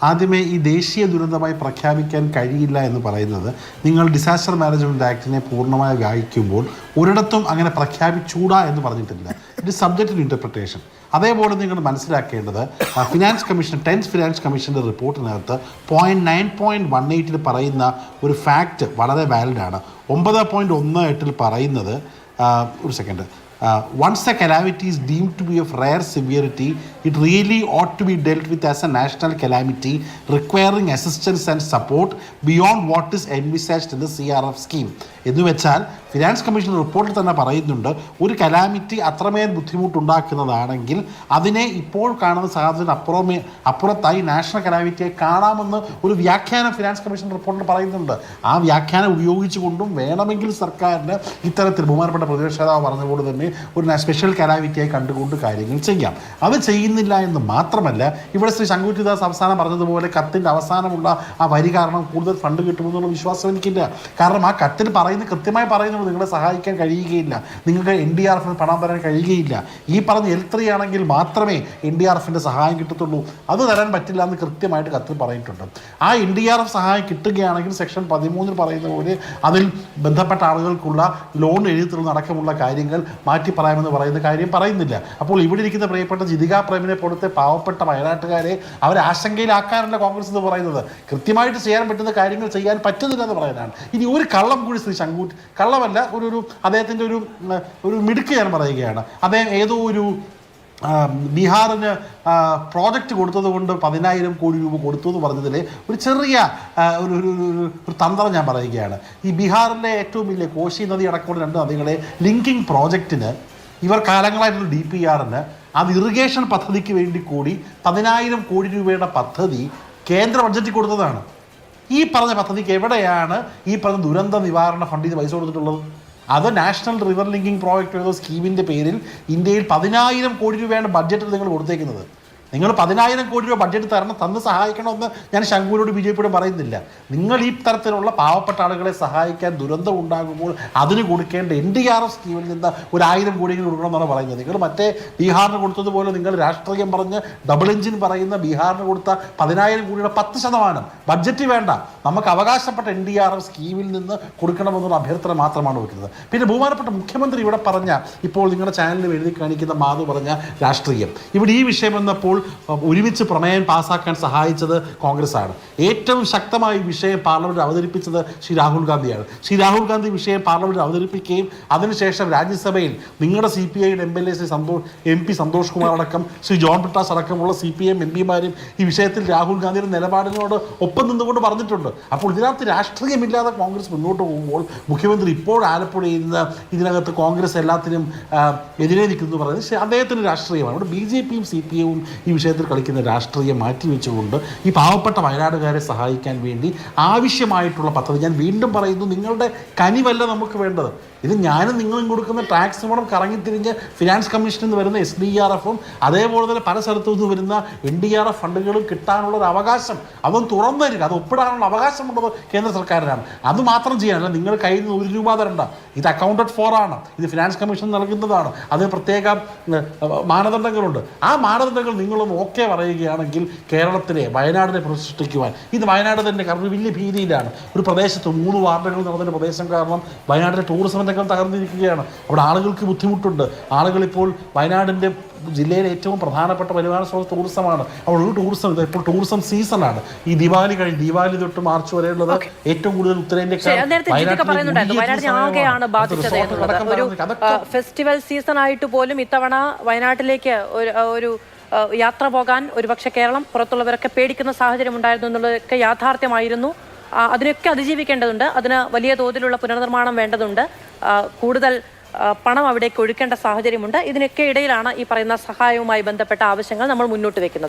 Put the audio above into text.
ആദ്യമേ ഈ ദേശീയ ദുരന്തമായി പ്രഖ്യാപിക്കാൻ കഴിയില്ല എന്ന് പറയുന്നത് നിങ്ങൾ ഡിസാസ്റ്റർ മാനേജ്മെൻറ്റ് ആക്ടിനെ പൂർണ്ണമായി വായിക്കുമ്പോൾ ഒരിടത്തും അങ്ങനെ പ്രഖ്യാപിച്ചൂടാ എന്ന് പറഞ്ഞിട്ടില്ല. It is subject to interpretation. അതേപോലെ നിങ്ങൾ മനസ്സിലാക്കേണ്ടത് ഫിനാൻസ് കമ്മീഷൻ 10th ഫിനാൻസ് കമ്മീഷൻ്റെ റിപ്പോർട്ടിനകത്ത് 9.18 പറയുന്ന ഒരു ഫാക്റ്റ് വളരെ വാലിഡാണ്. 9.18 പറയുന്നത് ഒരു second, once a calamity is deemed to be of rare severity, it really ought to be dealt with as a national calamity requiring assistance and support beyond what is envisaged in the CRF scheme. എന്ന് വെച്ചാൽ finance commission റിപ്പോർട്ടിൽ തന്നെ പറയുന്നുണ്ട്, ഒരു calamity അത്രമേൽ ബുദ്ധിമുട്ടുണ്ടാക്കുന്നതാണെങ്കിൽ അതിനെ ഇപ്പോൾ കാണുന്ന സാഹചര്യത്തിന് അപ്പുറത്തായി നാഷണൽ കലാമിറ്റിയെ കാണാമെന്ന് ഒരു വ്യാഖ്യാനം ഫിനാൻസ് കമ്മീഷൻ റിപ്പോർട്ടിൽ പറയുന്നുണ്ട്. ആ വ്യാഖ്യാനം ഉപയോഗിച്ചുകൊണ്ടും വേണമെങ്കിൽ സർക്കാരിന് ഇത്തരത്തിൽ ബഹുമാനപ്പെട്ട പ്രതിപക്ഷ നേതാവ് പറഞ്ഞതുപോലെ തന്നെ ഒരു സ്പെഷ്യൽ കലാമിറ്റിയായി കണ്ടുകൊണ്ട് കാര്യങ്ങൾ ചെയ്യാം. അത് ചെയ്യുന്നില്ല എന്ന് മാത്രമല്ല, ഇവിടെ ശ്രീ ശങ്കുറ്റിദാസ് അവസാനം പറഞ്ഞതുപോലെ കത്തിൻ്റെ അവസാനമുള്ള ആ വരി കാരണം കൂടുതൽ ഫണ്ട് കിട്ടുമെന്നുള്ള വിശ്വാസം എനിക്കില്ല. കാരണം ആ കത്തിൽ കൃത്യമായി പറയുന്നത് നിങ്ങളെ സഹായിക്കാൻ കഴിയുകയില്ല, നിങ്ങൾക്ക് NDRF പണം തരാൻ കഴിയുകയില്ല. ഈ പറഞ്ഞ L3 ആണെങ്കിൽ മാത്രമേ NDRFിൻ്റെ സഹായം കിട്ടത്തുള്ളൂ, അത് തരാൻ പറ്റില്ല എന്ന് കൃത്യമായിട്ട് കത്തിൽ പറഞ്ഞിട്ടുണ്ട്. ആ NDRF സഹായം കിട്ടുകയാണെങ്കിൽ സെക്ഷൻ 13 പറയുന്ന പോലെ അതിൽ ബന്ധപ്പെട്ട ആളുകൾക്കുള്ള ലോൺ എഴുതിത്തരുന്ന അടക്കമുള്ള കാര്യങ്ങൾ മാറ്റി പറയാമെന്ന് പറയുന്ന കാര്യം പറയുന്നില്ല. അപ്പോൾ ഇവിടെ ഇരിക്കുന്ന പ്രിയപ്പെട്ട ജിതിക പ്രേമിനെ പോലത്തെ പാവപ്പെട്ട വയനാട്ടുകാരെ അവരെ ആശങ്കയിലാക്കാനല്ല കോൺഗ്രസ് എന്ന് പറയുന്നത്. കൃത്യമായിട്ട് ചെയ്യാൻ പറ്റുന്ന കാര്യങ്ങൾ ചെയ്യാൻ പറ്റുന്നില്ല എന്ന് പറയാനാണ്. ഇനി ഒരു കള്ളം കൂടി ശ്രീ ശങ്കൂറ്റ്, കള്ളമല്ല, ഒരു അദ്ദേഹത്തിൻ്റെ ഒരു മിടുക്ക് ഞാൻ പറയുകയാണ്. അദ്ദേഹം ഏതോ ഒരു ബീഹാറിന് പ്രോജക്റ്റ് കൊടുത്തത് കൊണ്ട് 10,000 കോടി രൂപ കൊടുത്തു എന്ന് പറഞ്ഞതിൽ ഒരു ചെറിയ ഒരു തന്ത്രം ഞാൻ പറയുകയാണ്. ഈ ബീഹാറിലെ ഏറ്റവും വലിയ കോശി നദി അടക്കമുള്ള 2 നദികളെ ലിങ്കിങ് പ്രോജക്റ്റിന് ഇവർ കാലങ്ങളായിട്ടുള്ള DPRന് അത് ഇറിഗേഷൻ പദ്ധതിക്ക് വേണ്ടി കൂടി 10,000 കോടി രൂപയുടെ പദ്ധതി കേന്ദ്ര ബഡ്ജറ്റിൽ കൊടുത്തതാണ്. ഈ പറഞ്ഞ പദ്ധതിക്ക് എവിടെയാണ് ഈ പറഞ്ഞ ദുരന്ത നിവാരണ ഫണ്ടിൽ നിന്ന് പൈസ കൊടുത്തിട്ടുള്ളത്? അത് നാഷണൽ റിവർ ലിങ്കിങ് പ്രോജക്റ്റ് എന്ന സ്കീമിൻ്റെ പേരിൽ ഇന്ത്യയിൽ 10,000 കോടി രൂപയാണ് ബഡ്ജറ്റിൽ നിങ്ങൾ കൊടുത്തേക്കുന്നത്. നിങ്ങൾ 10,000 കോടി രൂപ ബഡ്ജറ്റ് തന്ന് സഹായിക്കണമെന്ന് ഞാൻ ശങ്കുവിനോട് BJPയോടും പറയുന്നില്ല. നിങ്ങൾ ഈ തരത്തിലുള്ള പാവപ്പെട്ട ആളുകളെ സഹായിക്കാൻ ദുരന്തം ഉണ്ടാകുമ്പോൾ അതിന് കൊടുക്കേണ്ട NDRF സ്കീമിൽ നിന്ന് 1,000 കോടികൾ കൊടുക്കണമെന്നാണ് പറയുന്നത്. നിങ്ങൾ മറ്റേ ബീഹാറിന് കൊടുത്തതുപോലെ നിങ്ങൾ രാഷ്ട്രീയം പറഞ്ഞ് ഡബിൾ എഞ്ചിൻ പറയുന്ന ബീഹാറിന് കൊടുത്ത 10,000 കോടിയുടെ 10% ബഡ്ജറ്റ് വേണ്ട, നമുക്ക് അവകാശപ്പെട്ട NDRF സ്കീമിൽ നിന്ന് കൊടുക്കണമെന്നുള്ള അഭ്യർത്ഥന മാത്രമാണ് വെക്കുന്നത്. പിന്നെ ബഹുമാനപ്പെട്ട മുഖ്യമന്ത്രി ഇവിടെ പറഞ്ഞ, ഇപ്പോൾ നിങ്ങളുടെ ചാനലിൽ എഴുതി കാണിക്കുന്ന മാധു പറഞ്ഞ രാഷ്ട്രീയം, ഇവിടെ ഈ വിഷയം വന്നപ്പോൾ ഒരുമിച്ച് പ്രമേയം പാസ്സാക്കാൻ സഹായിച്ചത് കോൺഗ്രസ്സാണ്. ഏറ്റവും ശക്തമായി വിഷയം പാർലമെൻറ്റിൽ അവതരിപ്പിച്ചത് ശ്രീ രാഹുൽ ഗാന്ധിയാണ്. ശ്രീ രാഹുൽ ഗാന്ധി വിഷയം പാർലമെൻറ്റിൽ അവതരിപ്പിക്കുകയും അതിനുശേഷം രാജ്യസഭയിൽ നിങ്ങളുടെ CPIയുടെ MLA MP സന്തോഷ് കുമാർ അടക്കം ശ്രീ ജോൺ ബ്രിട്ടാസ് അടക്കമുള്ള CPM MPമാരും ഈ വിഷയത്തിൽ രാഹുൽ ഗാന്ധിയുടെ നിലപാടിനോട് ഒപ്പം നിന്നുകൊണ്ട് പറഞ്ഞിട്ടുണ്ട്. അപ്പോൾ ഇതിനകത്ത് രാഷ്ട്രീയമില്ലാതെ കോൺഗ്രസ് മുന്നോട്ട് പോകുമ്പോൾ മുഖ്യമന്ത്രി ഇപ്പോൾ ആലപ്പുഴയിൽ നിന്ന് ഇതിനകത്ത് കോൺഗ്രസ് എല്ലാത്തിനും എതിരെ നിൽക്കുന്നു പറയുന്നത് അദ്ദേഹത്തിൻ്റെ രാഷ്ട്രീയമാണ്. ഇവിടെ BJPയും CPIയും ഈ വിഷയത്തിൽ കളിക്കുന്ന രാഷ്ട്രീയം മാറ്റിവെച്ചുകൊണ്ട് ഈ പാവപ്പെട്ട വയനാടുകാരെ സഹായിക്കാൻ വേണ്ടി ആവശ്യമായിട്ടുള്ള പദ്ധതി, ഞാൻ വീണ്ടും പറയുന്നു, നിങ്ങളുടെ കനിവല്ല നമുക്ക് വേണ്ടത്. ഇത് ഞാനും നിങ്ങളും കൊടുക്കുന്ന ടാക്സ് പണം കറങ്ങിത്തിരിഞ്ഞ് ഫിനാൻസ് കമ്മീഷനിൽ നിന്ന് വരുന്ന SDRFും അതേപോലെ തന്നെ പല സ്ഥലത്തു നിന്ന് വരുന്ന NDRF ഫണ്ടുകളും കിട്ടാനുള്ള ഒരു അവകാശം അതൊന്നും തുറന്നു തരിക, അത് ഒപ്പിടാനുള്ള അവകാശമുള്ളത് കേന്ദ്ര സർക്കാരിനാണ്. അത് മാത്രം ചെയ്യാനല്ല, നിങ്ങൾ കയ്യിൽ നിന്ന് 1 രൂപ തരണ്ട. ഇത് അക്കൗണ്ടഡ് ഫോർ ആണ്, ഇത് ഫിനാൻസ് കമ്മീഷൻ നൽകുന്നതാണ്, അതിന് പ്രത്യേക മാനദണ്ഡങ്ങളുണ്ട്. ആ മാനദണ്ഡങ്ങൾ നിങ്ങളൊന്ന് ഓക്കെ പറയുകയാണെങ്കിൽ കേരളത്തിലെ വയനാടിനെ പ്രതിഷ്ഠിക്കുവാൻ, ഇത് വയനാട് തന്നെ കാരണം വലിയ ഭീതിയിലാണ്. ഒരു പ്രദേശത്ത് 3 വാർഡുകൾ നടന്ന പ്രദേശം കാരണം വയനാട്ടിലെ ടൂറിസം രംഗം തകർന്നിരിക്കുകയാണ്. അവിടെ ആളുകൾക്ക് ബുദ്ധിമുട്ടുണ്ട്. ആളുകളിപ്പോൾ വയനാടിൻ്റെ ജില്ലയിലെ ഏറ്റവും പ്രധാനപ്പെട്ട വരുമാന സ്രോതസ് ടൂറിസമാണ്. അപ്പോൾ ഒരു ടൂറിസം, ഇപ്പോൾ ടൂറിസം സീസണാണ്. ഈ ദീപാവലി തൊട്ട് മാർച്ച് വരെയുള്ളത് ഏറ്റവും കൂടുതൽ ഫെസ്റ്റിവൽ സീസൺ ആയിട്ട് പോലും ഇത്തവണ വയനാട്ടിലേക്ക് ഒരു യാത്ര പോകാൻ ഒരുപക്ഷെ കേരളം പുറത്തുള്ളവരൊക്കെ പേടിക്കുന്ന സാഹചര്യം ഉണ്ടായിരുന്നു എന്നുള്ളതൊക്കെ യാഥാർത്ഥ്യമായിരുന്നു. അതിനൊക്കെ അതിജീവിക്കേണ്ടതുണ്ട്. അതിന് വലിയ തോതിലുള്ള പുനർനിർമ്മാണം വേണ്ടതുണ്ട്. കൂടുതൽ പണം അവിടേക്ക് ഒഴുക്കേണ്ട സാഹചര്യമുണ്ട്. ഇതിനൊക്കെ ഇടയിലാണ് ഈ പറയുന്ന സഹായവുമായി ബന്ധപ്പെട്ട ആവശ്യങ്ങൾ നമ്മൾ മുന്നോട്ട് വെക്കുന്നത്.